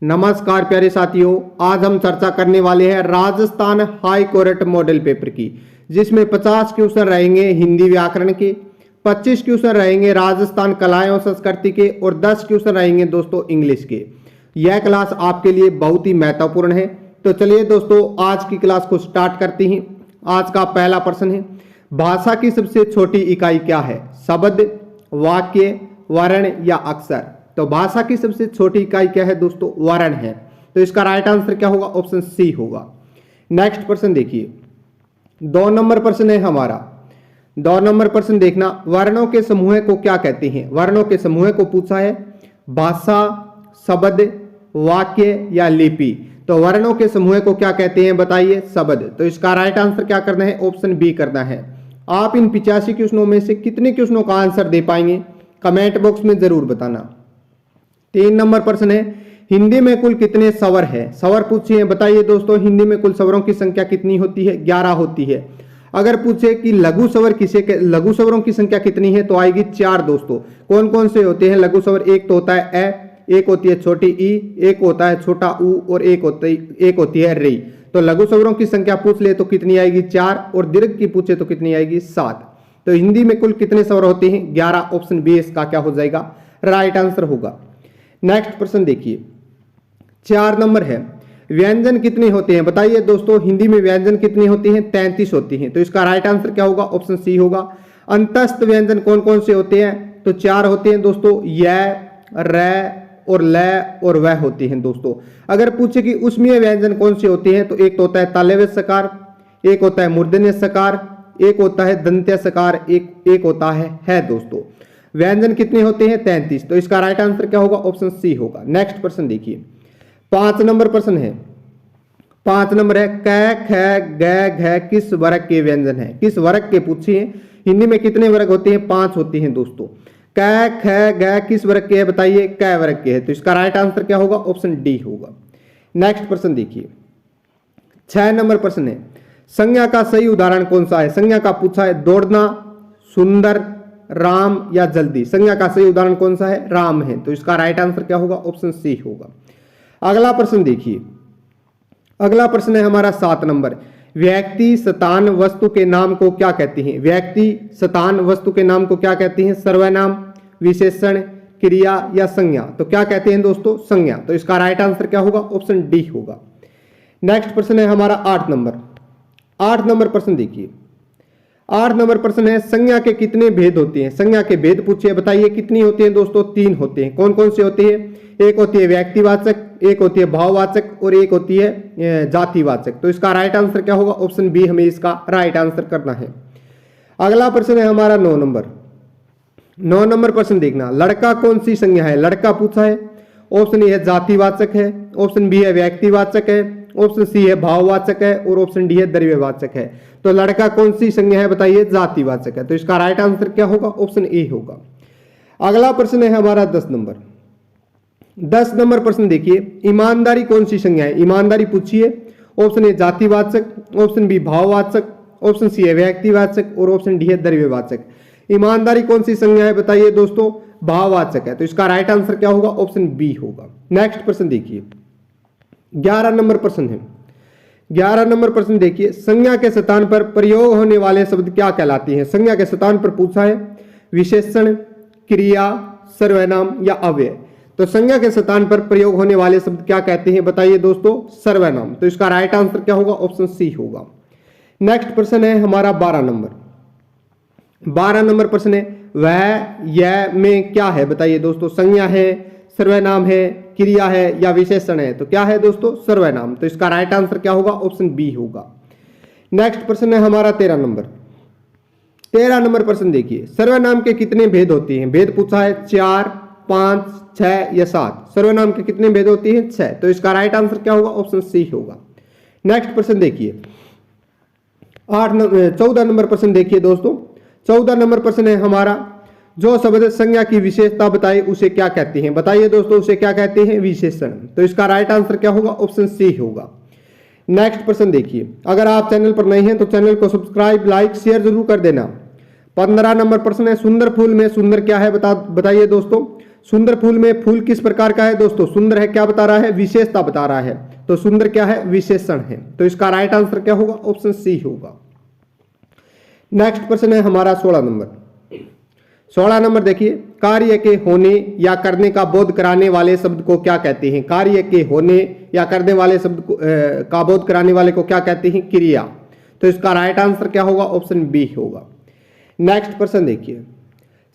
नमस्कार प्यारे साथियों, आज हम चर्चा करने वाले हैं Rajasthan high court model paper की, जिसमें 50 क्वेश्चन रहेंगे हिंदी व्याकरण के, 25 क्वेश्चन रहेंगे राजस्थान कला एवं संस्कृति के और 10 क्वेश्चन रहेंगे दोस्तों इंग्लिश के। यह क्लास आपके लिए बहुत ही महत्वपूर्ण है। तो चलिए दोस्तों, आज की क्लास को स्टार्ट करते हैं। आज का पहला प्रश्न है, भाषा की सबसे छोटी इकाई क्या है? शब्द, वाक्य, वर्ण या अक्षर? तो भाषा की सबसे छोटी इकाई क्या है दोस्तों? वर्ण है। तो इसका राइट आंसर क्या होगा? ऑप्शन सी होगा। नेक्स्ट प्रश्न देखिए, 2 नंबर प्रश्न है हमारा। 2 नंबर प्रश्न देखना, वर्णों के समूह को क्या कहते हैं? वर्णों के समूह को पूछा है। भाषा, शब्द, वाक्य या लिपि? तो वर्णों के समूह को क्या कहते हैं बताइए? शब्द। तो इसका राइट आंसर क्या करना है? ऑप्शन बी करना है। आप इन 85 क्वेश्चनों में से कितने क्वेश्चनों का आंसर दे पाएंगे? कमेंट बॉक्स में जरूर बताना। 3 नंबर प्रश्न है, हिंदी में कुल कितने स्वर है? स्वर पूछे हैं, बताइए दोस्तों हिंदी में कुल स्वरों की संख्या कितनी होती है? 11 होती है। अगर पूछे कि लघु स्वर लघु स्वरों की संख्या कितनी है, तो आएगी 4 दोस्तों। कौन कौन से होते हैं लघु स्वर? एक तो होता है ए, एक होती है छोटी ई, एक होता है छोटा ऊ और एक होती है री। तो लघु स्वरों की संख्या पूछ ले तो कितनी आएगी? 4, और दीर्घ की पूछे तो कितनी आएगी? 7। तो हिंदी में कुल कितने स्वर होते हैं? 11। ऑप्शन बी इसका क्या हो जाएगा? राइट आंसर होगा। नेक्स्ट प्रश्न देखिए, 4 नंबर है, व्यंजन कितने होते हैं? बताइए दोस्तों हिंदी में व्यंजन कितने होते हैं? 33 होती हैं। तो इसका राइट आंसर क्या होगा? ऑप्शन सी होगा। अंतस्थ व्यंजन कौन कौन से होते हैं? तो 4 होते हैं दोस्तों, य, र और ल और वह होते हैं दोस्तों। अगर पूछे कि उसमें व्यंजन कौन से होते हैं, तो एक तो होता है तालव्य सकार, एक होता है मूर्धन्य सकार, एक होता है दंत्य सकार, एक होता है दोस्तों। व्यंजन कितने होते हैं? 33। तो इसका राइट आंसर क्या होगा? ऑप्शन सी होगा। नेक्स्ट प्रश्न देखिए, 5 नंबर प्रश्न है। 5 नंबर है, क, ख, ग, घ किस वर्ग के व्यंजन है? किस वर्ग के पूछे हैं? हिंदी में कितने वर्ग होते हैं? 5 होते हैं दोस्तों। क, ख, ग किस वर्ग के है? बताइए। क वर्ग के है। तो इसका राइट आंसर क्या होगा? ऑप्शन डी होगा। नेक्स्ट प्रश्न देखिए, 6 नंबर प्रश्न है, संज्ञा का सही उदाहरण कौन सा है? संज्ञा का पूछा है। दौड़ना, सुंदर, राम या जल्दी? संज्ञा का सही उदाहरण कौन सा है? राम है। तो इसका राइट आंसर क्या होगा? ऑप्शन सी होगा। अगला प्रश्न देखिए, अगला प्रश्न है हमारा 7 नंबर, व्यक्ति, स्थान, वस्तु के नाम को क्या कहते हैं? व्यक्ति, स्थान, वस्तु के नाम को क्या कहते हैं? सर्वनाम, विशेषण, क्रिया या संज्ञा? तो क्या कहते हैं दोस्तों? संज्ञा। तो इसका राइट आंसर क्या होगा? ऑप्शन डी होगा। नेक्स्ट प्रश्न है हमारा 8 नंबर। 8 नंबर प्रश्न देखिए, 8 नंबर प्रश्न है, संज्ञा के कितने भेद होते हैं? संज्ञा के भेद पूछिए, बताइए कितनी होती है दोस्तों? 3 होते हैं। कौन कौन से होते हैं? एक होती है व्यक्तिवाचक, एक होती है भाववाचक और एक होती है जातिवाचक। तो इसका राइट आंसर क्या होगा? ऑप्शन बी हमें इसका राइट आंसर करना है। अगला प्रश्न है हमारा 9 नंबर। 9 नंबर प्रश्न देखना, लड़का कौन सी संज्ञा है? लड़का पूछा है। ऑप्शन ए है जातिवाचक है, ऑप्शन बी है व्यक्तिवाचक है, ऑप्शन सी है भाववाचक है और ऑप्शन डी है द्रव्यवाचक है। तो लड़का कौन सी संज्ञा है? बताइए। जातिवाचक है। तो इसका राइट आंसर क्या होगा? ऑप्शन ए होगा। अगला प्रश्न है हमारा 10 नंबर। 10 नंबर प्रश्न देखिए, ईमानदारी कौन सी संज्ञा है? ईमानदारी पूछिए। ऑप्शन ए जातिवाचक, ऑप्शन बी भाववाचक, ऑप्शन सी है व्यक्तिवाचक और ऑप्शन डी है द्रव्यवाचक। ईमानदारी कौन सी संज्ञा है? बताइए दोस्तों। भाववाचक है। तो इसका राइट आंसर क्या होगा? ऑप्शन बी होगा। नेक्स्ट प्रश्न देखिए, 11 नंबर प्रश्न है। 11 नंबर प्रश्न देखिए, संज्ञा के स्थान पर प्रयोग होने वाले शब्द क्या कहलाते हैं? संज्ञा के स्थान पर पूछा है। विशेषण, क्रिया, सर्वनाम या अव्यय? तो संज्ञा के स्थान पर प्रयोग होने वाले शब्द क्या कहते हैं? बताइए दोस्तों। सर्वनाम। तो इसका राइट आंसर क्या होगा? ऑप्शन सी होगा। नेक्स्ट प्रश्न है हमारा 12 नंबर। 12 नंबर प्रश्न है, वह, यह में क्या है? बताइए दोस्तों। संज्ञा है, सर्वनाम है, क्रिया है या विशेषण है? तो क्या है दोस्तों? सर्वनाम। तो इसका राइट आंसर क्या होगा? ऑप्शन बी होगा। नेक्स्ट प्रश्न है हमारा 13 नंबर। 13 नंबर प्रश्न देखिए, सर्वनाम के कितने भेद होते हैं? भेद पूछा है। 4, 5, 6 या 7? सर्वनाम के कितने भेद होते हैं? 6। तो इसका राइट आंसर क्या होगा? ऑप्शन सी होगा। नेक्स्ट प्रश्न देखिए, 14 नंबर प्रश्न देखिए दोस्तों। 14 नंबर प्रश्न है हमारा, जो शब्द संज्ञा की विशेषता बताए उसे क्या कहते हैं? बताइए दोस्तों, उसे क्या कहते हैं? विशेषण। तो इसका राइट आंसर क्या होगा? ऑप्शन सी होगा। नेक्स्ट प्रश्न देखिए, अगर आप चैनल पर नए हैं तो चैनल को सब्सक्राइब, लाइक, शेयर जरूर कर देना। 15 नंबर प्रश्न है, सुंदर फूल में सुंदर क्या है? बताइए दोस्तों। सुंदर फूल में फूल किस प्रकार का है दोस्तों? सुंदर है क्या बता रहा है? विशेषता बता रहा है। तो सुंदर क्या है? विशेषण है। तो इसका राइट आंसर क्या होगा? ऑप्शन सी होगा। नेक्स्ट प्रश्न है हमारा 16 नंबर। 16 नंबर देखिए, कार्य के होने या करने का बोध कराने वाले शब्द को क्या कहते हैं? कार्य के होने या करने वाले शब्द को का बोध कराने वाले को क्या कहते हैं? क्रिया। तो इसका राइट आंसर क्या होगा? ऑप्शन बी होगा। नेक्स्ट प्रश्न देखिए,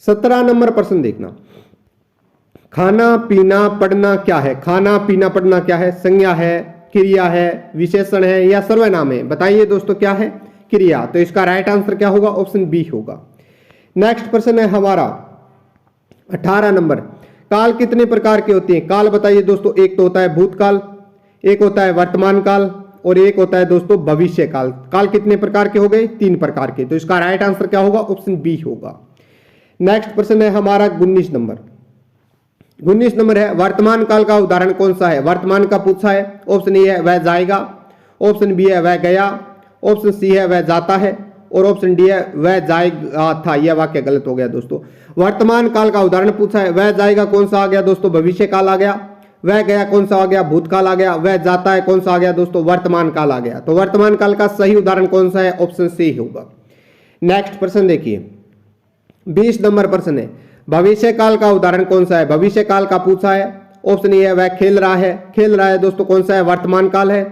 17 नंबर प्रश्न देखना। खाना पीना पढ़ना क्या है? खाना पीना पढ़ना क्या है? संज्ञा है, क्रिया है, विशेषण है या सर्वनाम है? बताइए दोस्तों क्या है? क्रिया। तो इसका राइट आंसर क्या होगा? ऑप्शन बी होगा। नेक्स्ट प्रश्न है हमारा 18 नंबर। काल कितने प्रकार के होते हैं? काल बताइए दोस्तों। एक तो होता है भूतकाल, एक होता है वर्तमान काल और एक होता है दोस्तों भविष्य काल। काल कितने प्रकार के हो गए? 3 प्रकार के। तो इसका राइट आंसर क्या होगा? ऑप्शन बी होगा। नेक्स्ट प्रश्न है हमारा 19 नंबर। 19 नंबर है, वर्तमान काल का उदाहरण कौन सा है? वर्तमान का पूछा है। ऑप्शन ए है वह जाएगा, ऑप्शन बी है वह गया, ऑप्शन सी है वह जाता है और ऑप्शन डी है वह जाएगा था। यह वाक्य गलत हो गया दोस्तों। वर्तमान काल का उदाहरण पूछा है। वह जाएगा कौन सा आ गया दोस्तों? भविष्य काल आ गया। वह गया कौन सा आ गया? भूतकाल आ गया। वह जाता है कौन सा आ गया दोस्तों? वर्तमान काल आ गया। तो वर्तमान काल का सही उदाहरण कौन सा है? ऑप्शन सी होगा। नेक्स्ट प्रश्न देखिए, 20 नंबर प्रश्न है, भविष्य काल का उदाहरण कौन सा है? भविष्य काल का पूछा है। ऑप्शन ए है वह खेल रहा है। खेल रहा है दोस्तों कौन सा है? वर्तमान काल है।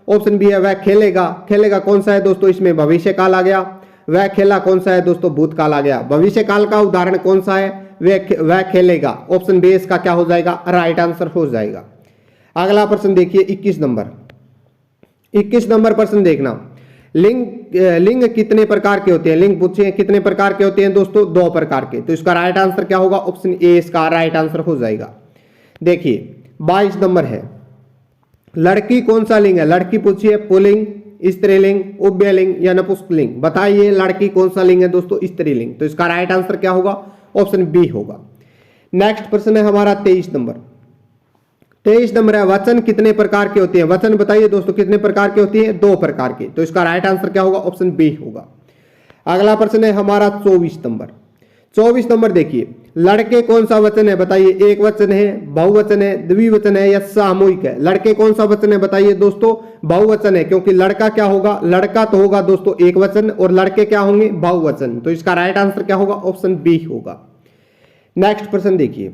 ऑप्शन बी है वह खेलेगा। खेलेगा कौन सा है दोस्तों? इसमें भविष्य काल आ गया। वह खेला कौन सा है दोस्तों? भूतकाल आ गया। भविष्य काल का उदाहरण कौन सा है? वह खेलेगा। ऑप्शन बी इसका क्या हो जाएगा? राइट आंसर हो जाएगा। अगला प्रश्न देखिए 21 नंबर। 21 नंबर प्रश्न देखना, लिंग कितने प्रकार के होते हैं? लिंग पूछे कितने प्रकार के होते हैं दोस्तों? 2 प्रकार के। तो इसका राइट आंसर क्या होगा? ऑप्शन ए इसका राइट आंसर हो जाएगा। देखिए 22 नंबर है, लड़की कौन सा लिंग है? लड़की पूछिए पुल्लिंग, स्त्रीलिंग, उभयलिंग या नपुंसकलिंग। बताइए लड़की कौन सा लिंग है दोस्तों? स्त्रीलिंग। तो इसका राइट आंसर क्या होगा? ऑप्शन बी होगा। नेक्स्ट प्रश्न है हमारा 23 नंबर। 23 नंबर है, वचन कितने प्रकार के होते हैं? वचन बताइए दोस्तों कितने प्रकार के होते हैं? 2 प्रकार के। तो इसका राइट आंसर क्या होगा? ऑप्शन बी होगा। अगला प्रश्न है हमारा 24 नंबर। 24 नंबर देखिए, लड़के कौन सा वचन है? बताइए एक वचन है, बहुवचन है, द्विवचन है या सामूहिक है? लड़के कौन सा वचन है? बताइए दोस्तों बहुवचन है, क्योंकि लड़का क्या होगा? लड़का तो होगा दोस्तों एक वचन और लड़के क्या होंगे? बहुवचन। तो इसका राइट आंसर क्या होगा? ऑप्शन बी होगा। नेक्स्ट प्रश्न देखिए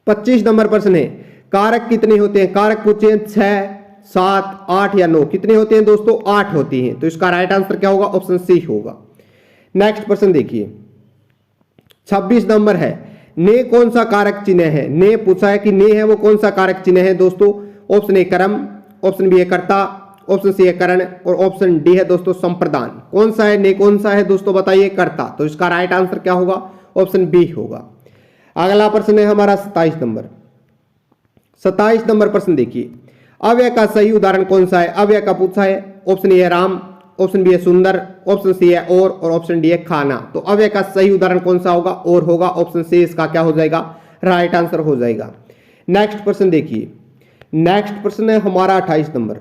25 नंबर प्रश्न है, कारक कितने होते हैं? कारक पूछे 6, 7, 8 या 9। कितने होते हैं दोस्तों? 8 होती हैं। तो इसका राइट आंसर क्या होगा? ऑप्शन सी होगा। नेक्स्ट प्रश्न देखिए 26 नंबर है, ने कौन सा कारक चिन्ह है? ने पूछा है कि ने है वो कौन सा कारक चिन्ह है दोस्तों? ऑप्शन ए कर्म, ऑप्शन बी है कर्ता, ऑप्शन सी है करण और ऑप्शन डी है दोस्तों संप्रदान। कौन सा है? ने कौन सा है दोस्तों? बताइए कर्ता। तो इसका राइट आंसर क्या होगा? ऑप्शन बी होगा। अगला प्रश्न है हमारा 27 नंबर। 27 नंबर प्रश्न देखिए, अव्यय का सही उदाहरण कौन सा है? अव्यय का पूछा है। ऑप्शन ए है राम, ऑप्शन बी है सुंदर, ऑप्शन सी है और ऑप्शन डी है खाना। तो अव्यय का सही उदाहरण कौन सा होगा? और होगा। ऑप्शन सी इसका क्या हो जाएगा? राइट आंसर हो जाएगा। नेक्स्ट प्रश्न देखिए, नेक्स्ट प्रश्न है हमारा 28 नंबर।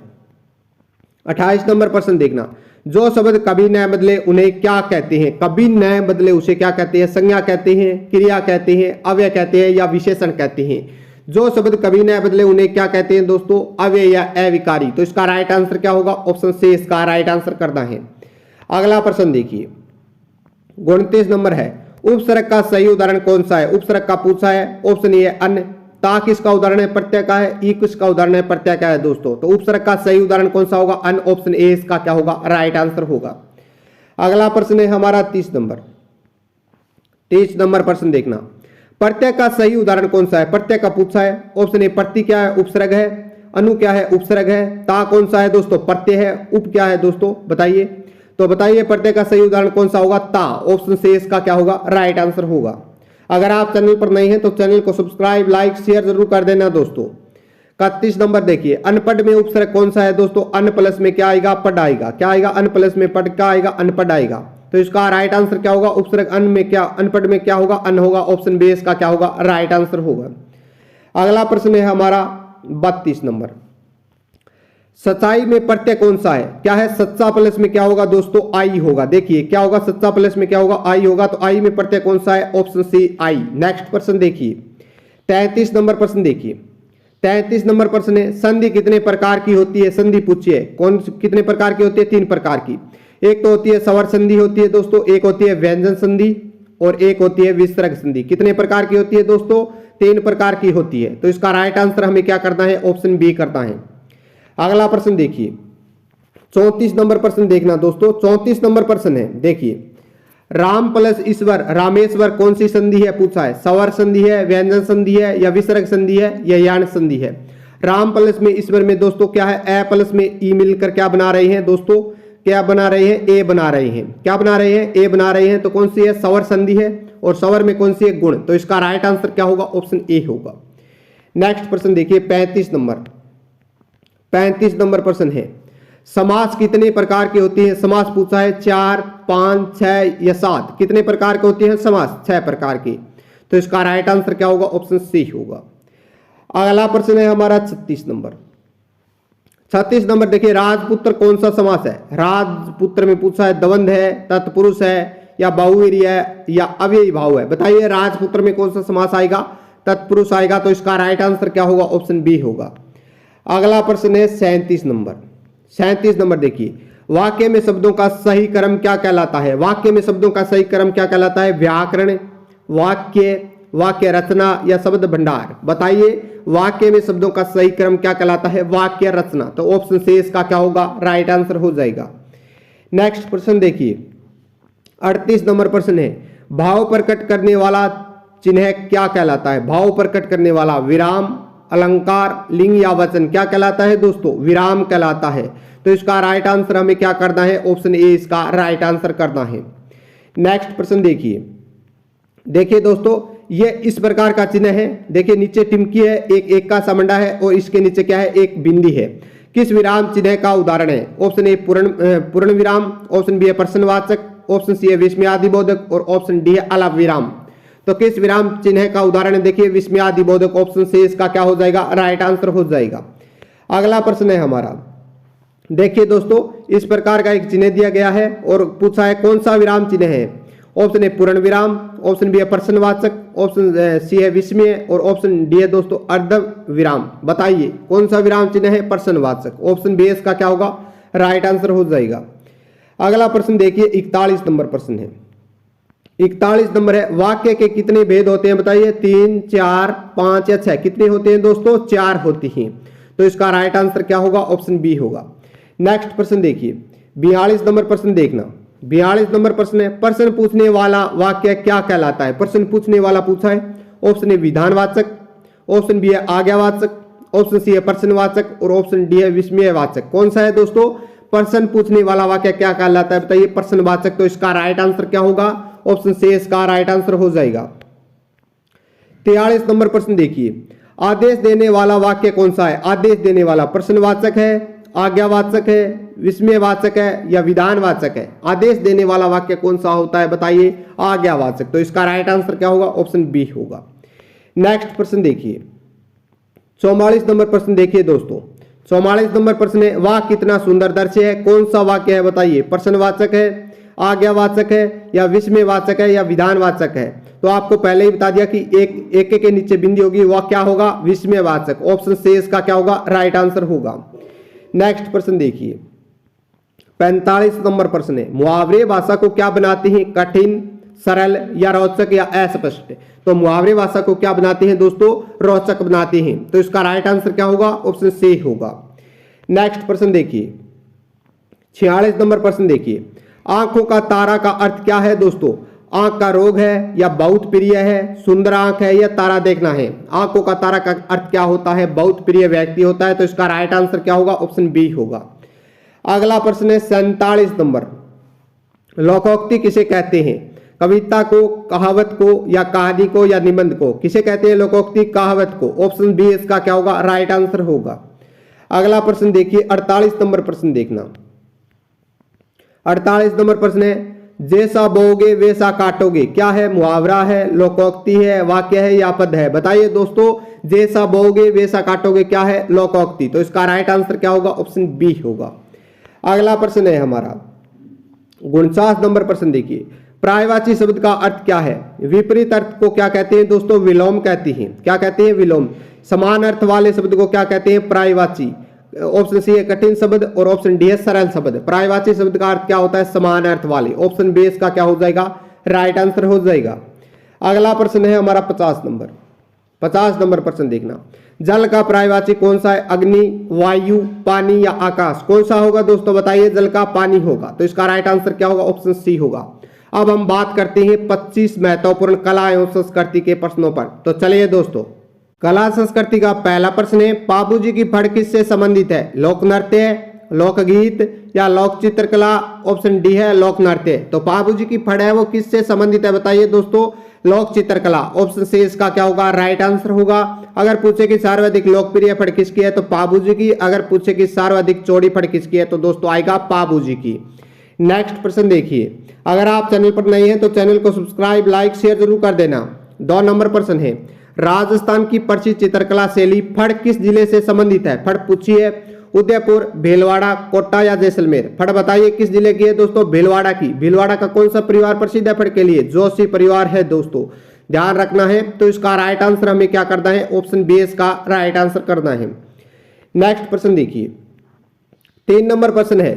28 नंबर प्रश्न देखना, जो शब्द कभी न बदले उन्हें क्या कहते हैं? कभी न बदले उसे क्या कहते हैं? संज्ञा कहते हैं, क्रिया कहते हैं, अव्यय कहते हैं या विशेषण कहते हैं? जो शब्द कभी न बदले उन्हें क्या कहते हैं दोस्तों? अव्यय या अविकारी। तो इसका राइट आंसर क्या होगा? ऑप्शन सी इसका राइट आंसर करना है। अगला प्रश्न देखिए 29 नंबर है, उपसर्ग का सही उदाहरण कौन सा है? उपसर्ग का पूछा है। ऑप्शन ए है अन्य, ता किसका उदाहरण है? प्रत्यय का है। ई किसका उदाहरण है? प्रत्यय का है दोस्तों। तो उपसर्ग का सही उदाहरण कौन सा होगा? अन्य। ऑप्शन ए इसका क्या होगा? राइट आंसर होगा। अगला प्रश्न है हमारा 30 नंबर। 30 नंबर प्रश्न देखना, प्रत्यय का सही उदाहरण कौन सा है? प्रत्यय का पूछा है। ऑप्शन ए प्रति क्या है? उपसर्ग है। अनु क्या है? उपसर्ग है। ता कौन सा है दोस्तों? प्रत्यय है। उप क्या है दोस्तों? बताइए। तो बताइए प्रत्यय का सही उदाहरण कौन सा होगा? ता। ऑप्शन सी इसका क्या होगा? राइट आंसर होगा। अगर आप चैनल पर नए हैं तो चैनल को सब्सक्राइब, लाइक, शेयर जरूर कर देना दोस्तों। 31 नंबर देखिए, अनपढ़ में उपसर्ग कौन सा है दोस्तों? अन प्लस में क्या आएगा? पढ़ आएगा। क्या आएगा? अन प्लस में पढ़ क्या आएगा? अनपढ़ आएगा। तो इसका राइट आंसर क्या होगा? उपसर्ग अन में क्या, अनपढ़ में क्या होगा? अन होगा। ऑप्शन बी इसका क्या होगा? राइट आंसर होगा। अगला प्रश्न है हमारा 32 नंबर, सच्चाई में प्रत्यय कौन सा है? क्या है? सच्चा प्लस में क्या होगा दोस्तों? आई होगा। देखिए क्या होगा? सच्चा प्लस में क्या होगा? आई होगा। तो आई में प्रत्यय कौन सा है? ऑप्शन सी आई। नेक्स्ट प्रश्न देखिए 33 नंबर प्रश्न देखिए, 33 नंबर प्रश्न है, संधि कितने प्रकार की होती है? संधि पूछिए कौन कितने प्रकार की होती है? 3 प्रकार की। एक तो होती है स्वर संधि होती है दोस्तों, एक होती है व्यंजन संधि और एक होती है विसर्ग संधि। कितने प्रकार की होती है दोस्तों? 3 प्रकार की होती है। तो इसका राइट आंसर हमें क्या करना है? ऑप्शन बी करना है। अगला प्रश्न देखिए, 34 नंबर प्रश्न देखना दोस्तों। 34 नंबर प्रश्न है, देखिए राम प्लस ईश्वर रामेश्वर कौन सी संधि है पूछा है? स्वर संधि है, व्यंजन संधि है या विसर्ग संधि है या यान संधि है? राम प्लस में ईश्वर में दोस्तों क्या है? ए प्लस में ई मिलकर क्या बना रहे हैं दोस्तों? क्या बना रहे हैं? ए बना रहे हैं। क्या बना रहे हैं? ए बना रहे हैं। तो कौन सी है? स्वर संधि है। और स्वर में कौन सी है? गुण। तो इसका राइट आंसर क्या होगा? ऑप्शन ए होगा। नेक्स्ट प्रश्न देखिए 35 नंबर। 35 नंबर प्रश्न है, समास कितने प्रकार की होती है? समास पूछा है 4, 5, 6 या 7। कितने प्रकार के होती है समास? 6 प्रकार की। तो इसका राइट आंसर क्या होगा? ऑप्शन सी होगा। अगला प्रश्न है हमारा 36 नंबर। 36 नंबर देखिए, राजपुत्र कौन सा समास है? राजपुत्र में पूछा है द्वंद्व है, तत्पुरुष है या बहुव्रीहि है या अव्ययी भाव है? बताइए राजपुत्र में कौन सा समास आएगा? तत्पुरुष आएगा। तो इसका राइट आंसर क्या होगा? ऑप्शन बी होगा। अगला प्रश्न है 37 नंबर। 37 नंबर देखिए, वाक्य में शब्दों का सही क्रम क्या कहलाता है? वाक्य में शब्दों का सही क्रम क्या कहलाता है? व्याकरण, वाक्य, वाक्य रचना या शब्द भंडार? बताइए वाक्य में शब्दों का सही क्रम क्या कहलाता है? वाक्य रचना। तो ऑप्शन सी इसका क्या होगा? राइट आंसर हो जाएगा। नेक्स्ट प्रश्न देखिए 38 नंबर प्रश्न है, भाव प्रकट करने वाला चिन्ह क्या कहलाता है? भाव प्रकट करने वाला विराम, अलंकार, लिंग या वचन क्या कहलाता है दोस्तों? विराम कहलाता है। तो इसका राइट आंसर हमें क्या करना है? ऑप्शन ए इसका राइट आंसर करना है। नेक्स्ट प्रश्न देखिए, देखिए दोस्तों ये इस प्रकार का चिन्ह है। देखिए नीचे टिमकी है, एक का समंडा है और इसके नीचे क्या है? एक बिंदी है। किस विराम चिन्ह का उदाहरण है? ऑप्शन ए पूर्ण विराम, ऑप्शन बी है प्रश्नवाचक, ऑप्शन सी है विस्मयादिबोधक और ऑप्शन डी है अलप विराम। तो किस विराम चिन्ह का उदाहरण है? देखिए विस्मयादिबोधक। ऑप्शन सी इसका क्या हो जाएगा? राइट आंसर हो जाएगा। अगला प्रश्न है हमारा, देखिए दोस्तों इस प्रकार का एक चिन्ह दिया गया है और पूछा है कौन सा विराम चिन्ह है? ऑप्शन ए पूर्ण विराम, ऑप्शन बी है प्रश्नवाचक, ऑप्शन सी है विस्मय और ऑप्शन डी है दोस्तों अर्ध विराम। बताइए कौन सा विराम चिन्ह है? प्रश्नवाचक। ऑप्शन बी इसका क्या होगा? राइट आंसर हो जाएगा। अगला प्रश्न देखिए 41 नंबर प्रश्न है। 41 नंबर है, वाक्य के कितने भेद होते हैं? बताइए 3, 4, 5 या 6। कितने होते हैं दोस्तों? 4 होती हैं। तो इसका राइट आंसर क्या होगा? ऑप्शन बी होगा। नेक्स्ट प्रश्न देखिए 42 नंबर प्रश्न देखना। 42 नंबर प्रश्न है, प्रश्न पूछने वाला वाक्य क्या कहलाता है? प्रश्न पूछने वाला पूछा है। ऑप्शन ए विधानवाचक, ऑप्शन बी है आज्ञावाचक, ऑप्शन सी है प्रश्नवाचक और ऑप्शन डी है विस्मयवाचक। कौन सा है दोस्तों? प्रश्न पूछने वाला वाक्य क्या कहलाता है? बताइए प्रश्नवाचक। तो इसका राइट आंसर क्या होगा? ऑप्शन सी इसका राइट आंसर हो जाएगा। 43 नंबर प्रश्न देखिए, आदेश देने वाला वाक्य कौन सा है? आदेश देने वाला प्रश्नवाचक है, आज्ञावाचक है, विस्मयवाचक है या विधानवाचक है? आदेश देने वाला वाक्य कौन सा होता है? बताइए आज्ञावाचक। तो इसका राइट आंसर क्या होगा? ऑप्शन बी होगा। नेक्स्ट प्रश्न देखिए 44 नंबर प्रश्न देखिए दोस्तों। 44 नंबर प्रश्न है, वाह कितना सुंदर दृश्य है। कौन सा वाक्य है? बताइए प्रश्नवाचक है, आज्ञावाचक है या विस्मयवाचक है या विधानवाचक है? तो आपको पहले ही बता दिया कि एक के नीचे बिंदी होगी, वह क्या होगा? विस्मयवाचक। ऑप्शन सी इसका क्या होगा? राइट आंसर होगा। नेक्स्ट प्रश्न देखिए 45 नंबर प्रश्न है, मुहावरे भाषा को क्या बनाते हैं? कठिन, सरल या रोचक या अस्पष्ट? तो मुहावरे भाषा को क्या बनाते हैं दोस्तों? रोचक बनाते हैं। तो इसका राइट आंसर क्या होगा? ऑप्शन सी होगा। नेक्स्ट प्रश्न देखिए 46 नंबर प्रश्न देखिए, आंखों का तारा का अर्थ क्या है दोस्तों? आंख का रोग है या बहुत प्रिय है, सुंदर आंख है या तारा देखना है? आंखों का तारा का अर्थ क्या होता है? बहुत प्रिय व्यक्ति होता है। तो इसका राइट आंसर क्या होगा? ऑप्शन बी होगा। अगला प्रश्न है 47 नंबर, लोकोक्ति किसे कहते हैं? कविता को, कहावत को या कहानी को या निबंध को? किसे कहते हैं लोकोक्ति? कहावत को। ऑप्शन बी इसका क्या होगा? राइट आंसर होगा। अगला प्रश्न देखिए 48 नंबर प्रश्न देखना। 48 नंबर प्रश्न है, जैसा बोओगे वैसा काटोगे क्या है? मुहावरा है, लोकोक्ति है, वाक्य है या पद है? बताइए दोस्तों, जैसा बोओगे वैसा काटोगे क्या है? लोकोक्ति। तो इसका राइट आंसर क्या होगा? ऑप्शन बी होगा। अगला प्रश्न है हमारा 49 नंबर प्रश्न देखिए, पर्यायवाची शब्द का अर्थ क्या है? विपरीत अर्थ को क्या कहते हैं दोस्तों? विलोम कहती हैं। क्या कहते हैं? विलोम। समान अर्थ वाले शब्द को क्या कहते हैं? पर्यायवाची। ऑप्शन सी है कठिन शब्द और ऑप्शन डी है सरल शब्द। पर्यायवाची शब्द का अर्थ क्या होता है? समान अर्थ वाले। ऑप्शन बी इसका क्या हो जाएगा? राइट आंसर हो जाएगा। अगला प्रश्न है हमारा 50 नंबर। 50 नंबर प्रश्न देखना, जल का पर्यायवाची कौन सा है? अग्नि, वायु, पानी या आकाश? कौन सा होगा दोस्तों? बताइए। जल का पानी होगा। तो इसका राइट आंसर क्या होगा? ऑप्शन सी होगा। अब हम बात करते हैं 25 महत्वपूर्ण कला एवं संस्कृति के प्रश्नों पर। तो चलिए दोस्तों, कला संस्कृति का पहला प्रश्न है, बाबूजी की फड़ किससे संबंधित है? लोक नृत्य, लोकगीत या लोक चित्रकला? ऑप्शन डी है लोक नृत्य। तो बाबूजी की फड़ है वो किससे संबंधित है? बताइए दोस्तों। लोक चित्रकला। ऑप्शन सी इसका क्या होगा? राइट आंसर होगा। अगर पूछे कि सर्वाधिक लोकप्रिय फड़ किसकी है तो बाबूजी की। अगर पूछे कि सर्वाधिक चौड़ी फड़ किसकी है तो दोस्तों आएगा बाबूजी की। नेक्स्ट प्रश्न देखिए, अगर आप चैनल पर नए हैं तो चैनल को सब्सक्राइब, लाइक, शेयर जरूर कर देना। 2 नंबर प्रश्न है, राजस्थान की प्रसिद्ध चित्रकला शैली फड़ किस जिले से संबंधित है? फड़ पूछी है उदयपुर, भीलवाड़ा, कोटा या जैसलमेर? फड़ बताइए किस जिले की है दोस्तों? भीलवाड़ा की। भीलवाड़ा का कौन सा परिवार प्रसिद्ध है फड़ के लिए? जोशी परिवार है दोस्तों, ध्यान रखना है। तो इसका राइट आंसर हमें क्या करना है? ऑप्शन बी इसका राइट आंसर करना है। नेक्स्ट प्रश्न देखिए, 3 नंबर प्रश्न है,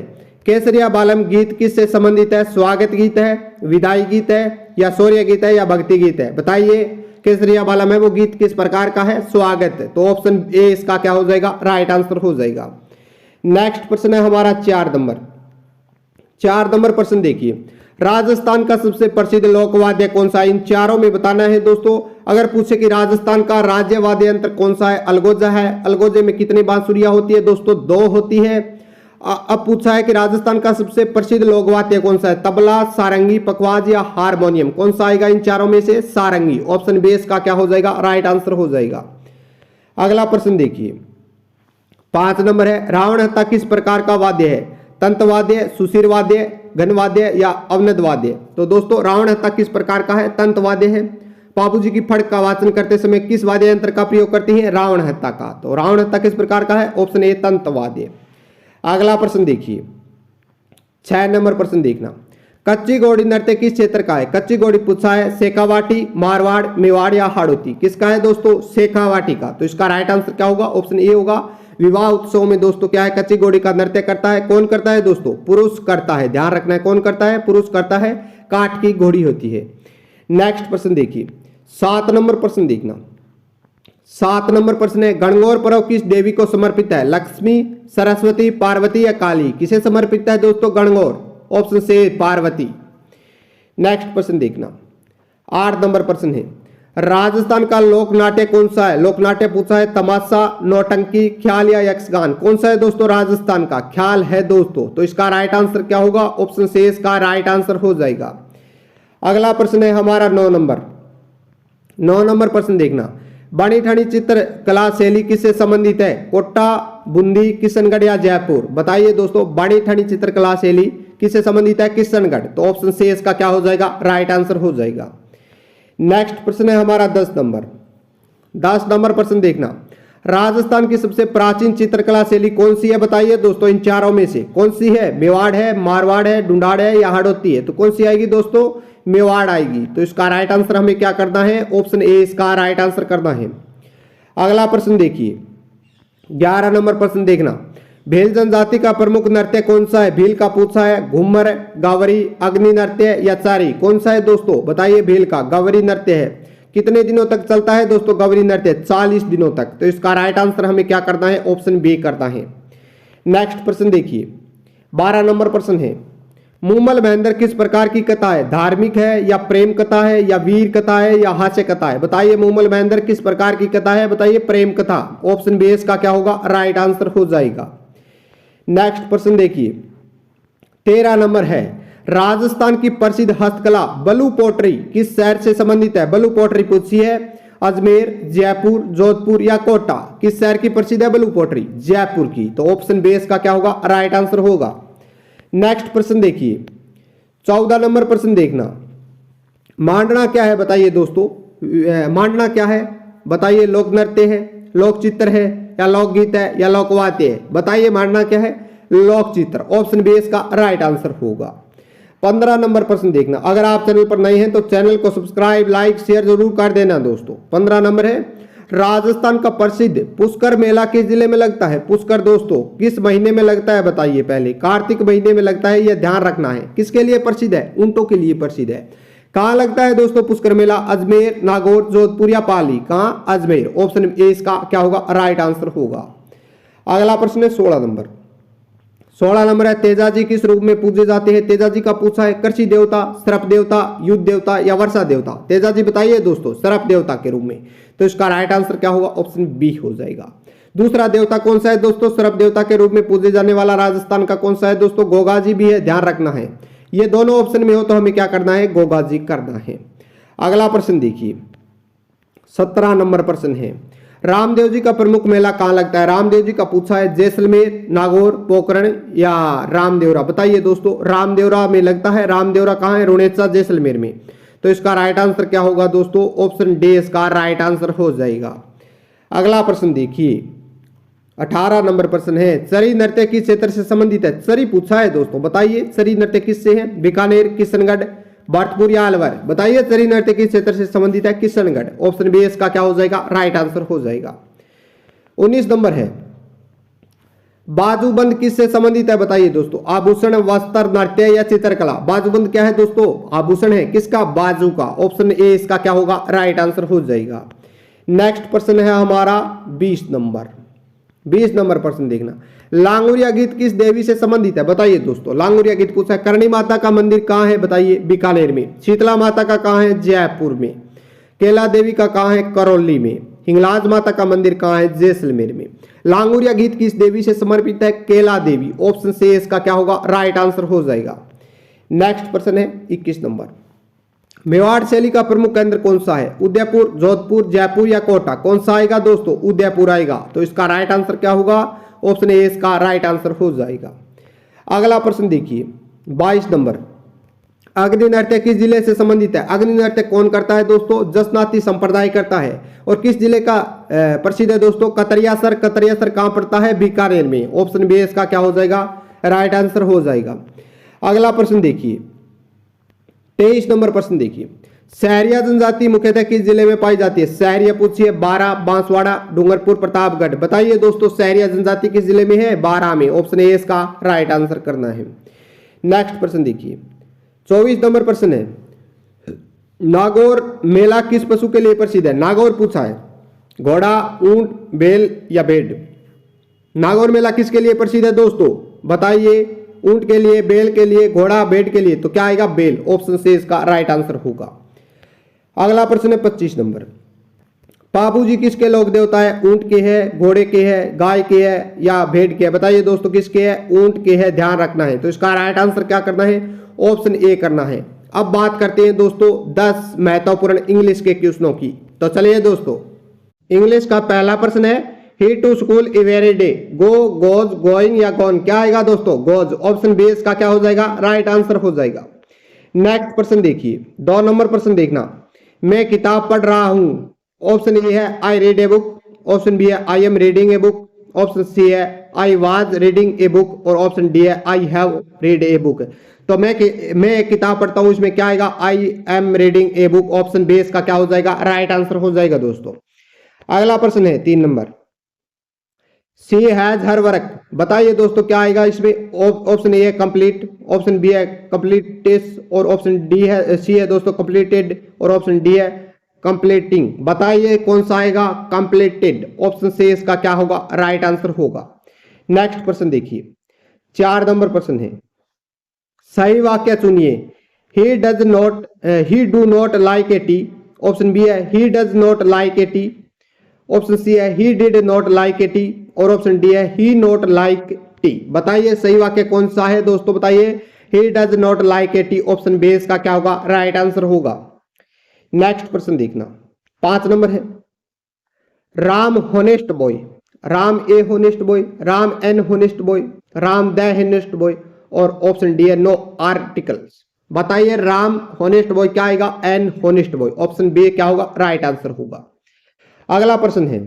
केसरिया बालम गीत किससे संबंधित है? स्वागत गीत है, विदाई गीत है या शौर्य गीत है या भक्ति गीत है? बताइए। केसरिया बालम है वो गीत किस प्रकार का है? स्वागत। तो ऑप्शन ए इसका क्या हो जाएगा? राइट आंसर हो जाएगा। नेक्स्ट प्रश्न है हमारा 4 नंबर। 4 नंबर प्रश्न देखिए, राजस्थान का सबसे प्रसिद्ध लोकवाद्य कौन सा है? इन चारों में बताना है दोस्तों। अगर पूछे कि राजस्थान का राज्य वाद्य यंत्र कौन सा है? अलगोजा है। अलगोजे में कितनी बांसुरियां होती है दोस्तों? 2 होती है। अब पूछा है कि राजस्थान का सबसे प्रसिद्ध लोकवाद्य कौन सा है? तबला, सारंगी, पखवाज या हारमोनियम? कौन सा आएगा इन चारों में से? सारंगी। ऑप्शन बी इसका क्या हो जाएगा? राइट आंसर हो जाएगा। अगला प्रश्न देखिए, 5 नंबर है, रावण हत्था किस प्रकार का वाद्य है? तंतवाद्य, सुशिर वाद्य, घनवाद्य या अवनद वाद्य? तो दोस्तों रावण हत्था किस प्रकार का है? तंतवाद्य है। बाबूजी की फड़ का वाचन करते समय किस वाद्य यंत्र का प्रयोग करती है? रावण हत्था का। तो रावण हत्था किस प्रकार का है? ऑप्शन ए तंतवाद्य। अगला प्रश्न देखिए, 6 नंबर प्रश्न देखना, कच्ची घोड़ी नृत्य किस क्षेत्र का है? कच्ची घोड़ी पूछा है शेखावाटी, मारवाड़, मेवाड़ या हाड़ौती? किसका है दोस्तों? शेखावाटी का। तो इसका राइट आंसर क्या होगा? ऑप्शन ए होगा। विवाह उत्सव में दोस्तों क्या है? कच्ची घोड़ी का नृत्य करता है। कौन करता है दोस्तों? पुरुष करता है। ध्यान रखना है, कौन करता है? पुरुष करता है। काठ की घोड़ी होती है। नेक्स्ट प्रश्न देखिए, 7 नंबर प्रश्न देखना। 7 नंबर प्रश्न है, गणगौर पर्व किस देवी को समर्पित है? लक्ष्मी, सरस्वती, पार्वती या काली? किसे समर्पित है दोस्तों गणगौर? ऑप्शन से पार्वती। नेक्स्ट प्रश्न देखना, 8 नंबर प्रश्न है, राजस्थान का लोक नाट्य कौन सा है? लोक नाट्य पूछा है तमाशा, नौटंकी, ख्याल या यक्षगान? कौन सा है दोस्तों राजस्थान का? ख्याल है दोस्तों। तो इसका राइट आंसर क्या होगा? ऑप्शन से इसका राइट आंसर हो जाएगा। अगला प्रश्न है हमारा 9 नंबर। 9 नंबर प्रश्न देखना, बनी ठनी चित्र कला शैली किससे संबंधित है? कोटा, बूंदी, किशनगढ़ या जयपुर? बताइए दोस्तों, बनी ठनी चित्रकला शैली किससे संबंधित है? किशनगढ़। तो ऑप्शन सी इसका क्या हो जाएगा? राइट आंसर हो जाएगा। नेक्स्ट प्रश्न है हमारा 10 नंबर। 10 नंबर प्रश्न देखना, राजस्थान की सबसे प्राचीन चित्रकला शैली कौन सी है? बताइए दोस्तों इन चारों में से कौन सी है? मेवाड़ है, मारवाड़ है, ढूंढाड़ है या हाड़ौती है? तो कौन सी आएगी दोस्तों? मेवाड़ आएगी। तो इसका राइट आंसर हमें क्या करना है? ऑप्शन ए इसका राइट आंसर करना है। अगला प्रश्न देखिए, 11 नंबर प्रश्न देखना, भील जनजाति का प्रमुख नृत्य कौन सा है? भील का पूछा है घूमर, गावरी, अग्नि नृत्य या चारी? कौन सा है दोस्तों? बताइए। भील का गवरी नृत्य है। कितने दिनों तक चलता है दोस्तों गवरी नृत्य? 40 दिनों तक। तो इसका राइट आंसर हमें क्या करना है? ऑप्शन बी करना है। नेक्स्ट प्रश्न देखिए, 12 नंबर प्रश्न है, मूमल महेंद्र किस प्रकार की कथा है? धार्मिक है या प्रेम कथा है या वीर कथा है या हास्य कथा है? बताइए। मूमल महेंद्र किस प्रकार की कथा है? बताइए। प्रेम कथा। ऑप्शन बी इसका क्या होगा? राइट आंसर हो जाएगा। नेक्स्ट प्रश्न देखिए, 13 नंबर है, राजस्थान की प्रसिद्ध हस्तकला बलू पोट्री किस शहर से संबंधित है? बलू पोट्री पूछी है अजमेर, जयपुर, जोधपुर या कोटा? किस शहर की प्रसिद्ध है बलू पोट्री? जयपुर की। तो ऑप्शन बी इसका क्या होगा? राइट आंसर होगा। नेक्स्ट प्रश्न देखिए, 14 नंबर प्रश्न देखना, मांडना क्या है? बताइए दोस्तों, मांडना क्या है? बताइए। लोक नृत्य है, लोक चित्र है या लोकगीत है या लोकवाद्य है? बताइए। मांडना क्या है? लोक चित्र। ऑप्शन बी इसका राइट आंसर होगा। 15 नंबर प्रश्न देखना, अगर आप चैनल पर नए हैं तो चैनल को सब्सक्राइब लाइक शेयर जरूर कर देना दोस्तों। 15 नंबर है, राजस्थान का प्रसिद्ध पुष्कर मेला किस जिले में लगता है? पुष्कर दोस्तों किस महीने में लगता है बताइए? पहले कार्तिक महीने में लगता है, यह ध्यान रखना है। किसके लिए प्रसिद्ध है? ऊंटों के लिए प्रसिद्ध है। कहां लगता है दोस्तों पुष्कर मेला? अजमेर, नागौर, जोधपुर या पाली? कहां? अजमेर। ऑप्शन ए इसका क्या होगा? राइट आंसर होगा। अगला प्रश्न है 16 नंबर। 16 नंबर है, तेजाजी किस रूप में पूजे जाते हैं? तेजाजी का पूछा है कृषि देवता, सर्प देवता, युद्ध देवता या वर्षा देवता? तेजाजी बताइए दोस्तों, सर्प देवता के रूप में। तो इसका राइट आंसर क्या होगा? ऑप्शन बी हो जाएगा। दूसरा देवता कौन सा है दोस्तों? सर्प देवता के रूप में पूजे जाने वाला राजस्थान का कौन सा है दोस्तों? गोगाजी भी है, ध्यान रखना है। ये दोनों ऑप्शन में हो तो हमें क्या करना है? गोगाजी करना है। अगला प्रश्न देखिए, 17 नंबर प्रश्न है, रामदेव जी का प्रमुख मेला कहां लगता है? रामदेव जी का पूछा है जैसलमेर, नागौर, पोखरण या रामदेवरा? बताइए दोस्तों, रामदेवरा में लगता है। रामदेवरा कहां है? रुणेचा, जैसलमेर में। तो इसका राइट आंसर क्या होगा दोस्तों? ऑप्शन डी इसका राइट आंसर हो जाएगा। अगला प्रश्न देखिए, 18 नंबर प्रश्न है, चरी नृत्य किस क्षेत्र से संबंधित है? चरी पूछा है दोस्तों, बताइए चरी नृत्य किससे है? बीकानेर, किशनगढ़, भरतपुर या अलवर? बताइए चरी नृत्य किस क्षेत्र से संबंधित है? किशनगढ़। ऑप्शन बी इसका क्या हो जाएगा? राइट आंसर हो जाएगा। 19 नंबर है, बाजूबंद किससे संबंधित है? बताइए दोस्तों, आभूषण, वस्त्र, नृत्य या चित्रकला? बाजूबंद क्या है दोस्तों? आभूषण है। किसका? बाजू का। ऑप्शन ए इसका क्या होगा? राइट आंसर हो जाएगा। नेक्स्ट प्रश्न है हमारा 20 नंबर। 20 नंबर प्रश्न देखना, लांगुरिया गीत किस देवी से संबंधित है? बताइए दोस्तों, लांगुरिया गीत पूछा है। करणी माता का मंदिर कहां है? बताइए, बीकानेर में। शीतला माता का कहां है? जयपुर में। केला देवी का कहां है? करौली में। हिंगलाज माता का मंदिर कहां है? जैसलमेर में। लांगुरिया गीत किस देवी से समर्पित है? केला देवी। ऑप्शन सी इसका क्या होगा? राइट आंसर हो जाएगा। नेक्स्ट प्रश्न है 21 नंबर, मेवाड़ शैली का प्रमुख केंद्र कौन सा है? उदयपुर, जोधपुर, जयपुर या कोटा? कौन सा आएगा दोस्तों? उदयपुर आएगा। तो इसका राइट आंसर क्या होगा? ऑप्शन ए इसका राइट आंसर हो जाएगा। अगला प्रश्न देखिए 22 नंबर, अग्नि नृत्य किस जिले से संबंधित है? अग्नि नृत्य कौन करता है दोस्तों? जसनाती संप्रदाय करता है। और किस जिले का प्रसिद्ध है दोस्तों? कतरियासर। कतरियासर कहां पड़ता है? बीकानेर में। ऑप्शन बी इसका क्या हो जाएगा? राइट आंसर हो जाएगा। अगला प्रश्न देखिए 23 नंबर प्रश्न देखिए, सहरिया जनजाति मुख्यतः किस जिले में पाई जाती है? सहरिया पूछिए, बारां, बांसवाड़ा, डूंगरपुर, प्रतापगढ़? बताइए दोस्तों, सहरिया जनजाति किस जिले में है? बारां में। ऑप्शन ए इसका राइट आंसर करना है। नेक्स्ट प्रश्न देखिए 24 नंबर प्रश्न है, नागौर मेला किस पशु के लिए प्रसिद्ध है? नागौर पूछा है, घोड़ा, ऊंट, बैल या भेड़? नागौर मेला किसके लिए प्रसिद्ध है दोस्तों? बताइए, ऊंट के लिए, बैल के लिए, घोड़ा, भेड़ के लिए? तो क्या आएगा? बैल। ऑप्शन से इसका राइट आंसर होगा। अगला प्रश्न है 25 नंबर, बाबूजी किसके लोक देवता है? ऊंट के है, घोड़े के है, गाय के है या भेड़ के है? बताइए दोस्तों, किसके है? ऊंट के है, ध्यान रखना है। तो इसका राइट आंसर क्या करना है? ऑप्शन ए करना है। अब बात करते हैं दोस्तों 10 महत्वपूर्ण इंग्लिश के क्वेश्चनों की। तो चलिए दोस्तों, इंग्लिश का पहला प्रश्न है, he to school every day? Go, goes, going या गॉन? क्या आएगा दोस्तों? गोज। ऑप्शन बी इसका क्या हो जाएगा? राइट आंसर हो जाएगा। नेक्स्ट प्रश्न देखिए 2 नंबर प्रश्न देखना, मैं किताब पढ़ रहा हूं। ऑप्शन ए है I read a book, option B है I am reading a book, option C है I was reading a book और ऑप्शन डी है I have read a book. तो मैं एक किताब पढ़ता हूं, इसमें क्या आएगा? I am reading a book. Option B इसका क्या हो जाएगा? राइट आंसर हो जाएगा दोस्तों। अगला प्रश्न है 3 नंबर, सी हैज हर वर्क? बताइए दोस्तों, क्या आएगा इसमें? ऑप्शन ए है कंप्लीट, ऑप्शन बी है कंप्लीटेस और ऑप्शन डी है सी है दोस्तों कंप्लीटेड और ऑप्शन डी है कंप्लीटिंग। बताइए कौन सा आएगा? कंप्लीटेड। ऑप्शन सी इसका क्या होगा? राइट आंसर होगा। नेक्स्ट प्रश्न देखिए 4 नंबर प्रश्न है, सही वाक्य चुनिए। He do not like a tea. Option B है he does not like a tea, option C है he did not like a tea और ऑप्शन डी है ही नॉट लाइक टी। बताइए सही वाक्य कौन सा है दोस्तों? बताइए, he does not like a tea. Option B इसका क्या होगा? राइट आंसर होगा। नेक्स्ट प्रश्न देखना 5 नंबर है, Ram honest boy? Ram a honest boy, Ram an honest boy, Ram the honest boy और ऑप्शन डी है नो आर्टिकल्स। बताइए राम होनेस्ट बॉय क्या आएगा? An honest boy. Option B क्या होगा? राइट आंसर होगा। अगला प्रश्न है,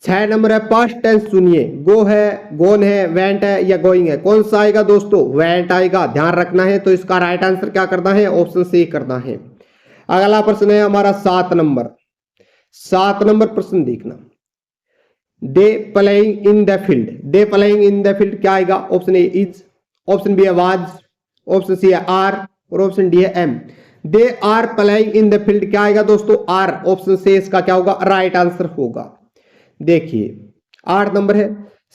6 नंबर है पास्ट टेंस चुनिए, गो है, गोन है, वेंट है या गोइंग है। कौन सा आएगा दोस्तों? वेंट आएगा, ध्यान रखना है। तो इसका राइट आंसर क्या करना है? ऑप्शन सी करना है। अगला प्रश्न है हमारा 7 नंबर। 7 नंबर प्रश्न देखना, they playing in the field. They playing in the field क्या आएगा? Option A is, option B है वाज, ऑप्शन सी है आर और ऑप्शन डी है am. They are playing in the field क्या आएगा दोस्तों? आर। ऑप्शन सी इसका क्या होगा? राइट आंसर होगा। देखिए 8 नंबर है,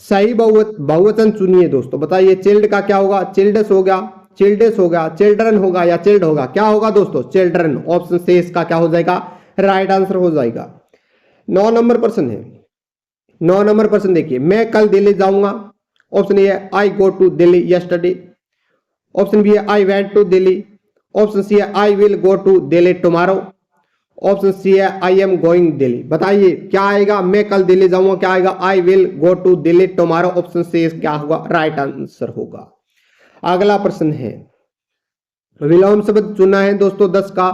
सही बहुवचन चुनिए दोस्तों। बताइए चिल्ड का क्या होगा? चिल्ड्स हो गया, चिल्ड्स हो गया, चिल्ड्रन होगा या चिल्ड होगा? क्या होगा दोस्तों? चिल्ड्रन। ऑप्शन सी इसका क्या हो जाएगा? राइट आंसर हो जाएगा। 9 नंबर प्रश्न है। 9 नंबर प्रश्न देखिए, मैं कल दिल्ली जाऊंगा। ऑप्शन ए है I go to Delhi yesterday, option B है I went to Delhi, option C है I will go to Delhi tomorrow, option C है आई एम गोइंग दिल्ली। बताइए क्या आएगा? मैं कल दिल्ली जाऊंगा क्या आएगा? I will go to Delhi tomorrow. Option C क्या होगा? राइट आंसर होगा। अगला प्रश्न है, विलोम शब्द चुना है दोस्तों 10 का।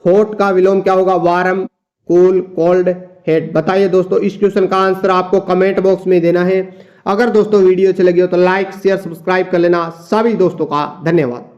हॉट का विलोम क्या होगा? Warm, cool, cold, hate. बताइए दोस्तों इस क्वेश्चन का आंसर आपको कमेंट बॉक्स में देना है। अगर दोस्तों वीडियो अच्छी लगी हो तो लाइक शेयर सब्सक्राइब कर लेना। सभी दोस्तों का धन्यवाद।